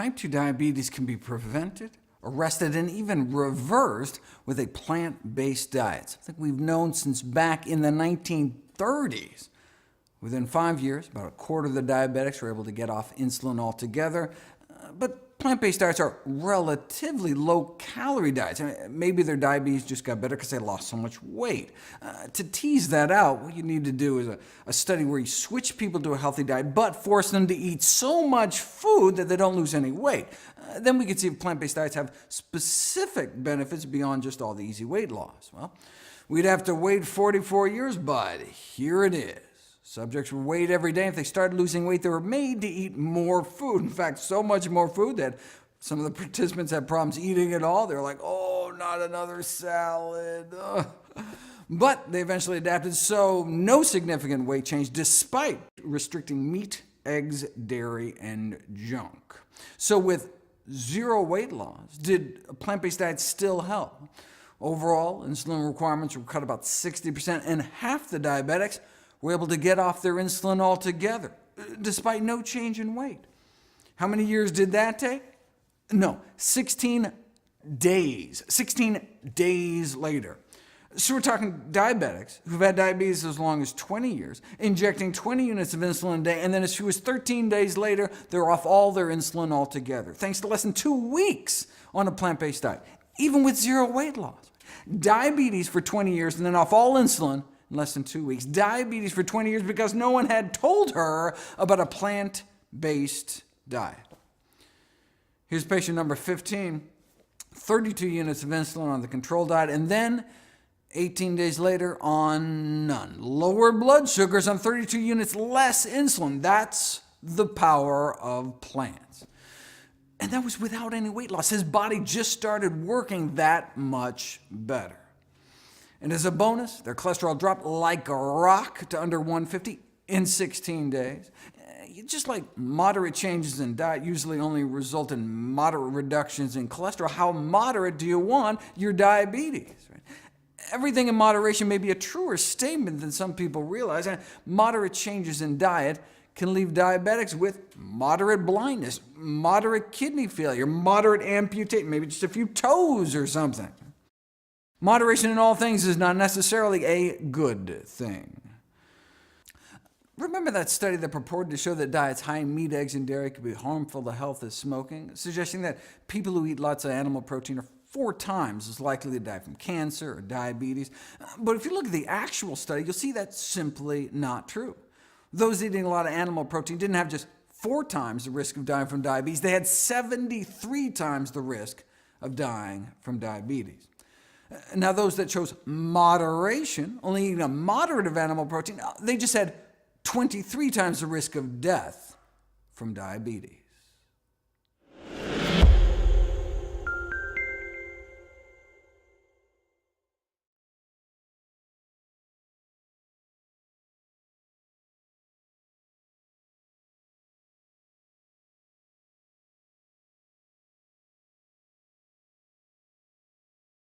type 2 diabetes can be prevented, arrested, and even reversed with a plant-based diet, something we've known since back in the 1930s. Within 5 years, about a quarter of the diabetics were able to get off insulin altogether. But plant-based diets are relatively low-calorie diets. I mean, maybe their diabetes just got better because they lost so much weight. To tease that out, what you need to do is a study where you switch people to a healthy diet, but force them to eat so much food that they don't lose any weight. Then we can see if plant-based diets have specific benefits beyond just all the easy weight loss. Well, we'd have to wait 44 years, but here it is. Subjects would wait every day. If they started losing weight, they were made to eat more food. In fact, so much more food that some of the participants had problems eating it all. They were like, oh, not another salad. Ugh. But they eventually adapted, so no significant weight change, despite restricting meat, eggs, dairy, and junk. So with zero weight loss, did a plant-based diet still help? Overall, insulin requirements were cut about 60%, and half the diabetics were able to get off their insulin altogether, despite no change in weight. How many years did that take? No, 16 days. 16 days later. So we're talking diabetics who've had diabetes as long as 20 years, injecting 20 units of insulin a day, and then as few as 13 days later, they're off all their insulin altogether, thanks to less than 2 weeks on a plant-based diet, even with zero weight loss. Diabetes for 20 years and then off all insulin in less than 2 weeks. Diabetes for 20 years because no one had told her about a plant-based diet. Here's patient number 15, 32 units of insulin on the control diet, and then 18 days later on none. Lower blood sugars on 32 units less insulin. That's the power of plants. And that was without any weight loss. His body just started working that much better. And as a bonus, their cholesterol dropped like a rock to under 150 in 16 days. Just like moderate changes in diet usually only result in moderate reductions in cholesterol, how moderate do you want your diabetes? Everything in moderation may be a truer statement than some people realize, and moderate changes in diet can leave diabetics with moderate blindness, moderate kidney failure, moderate amputation, maybe just a few toes or something. Moderation in all things is not necessarily a good thing. Remember that study that purported to show that diets high in meat, eggs, and dairy could be harmful to health as smoking, suggesting that people who eat lots of animal protein are 4 times as likely to die from cancer or diabetes. But if you look at the actual study, you'll see that's simply not true. Those eating a lot of animal protein didn't have just 4 times the risk of dying from diabetes, they had 73 times the risk of dying from diabetes. Now those that chose moderation, only eating a moderate of animal protein, they just had 23 times the risk of death from diabetes.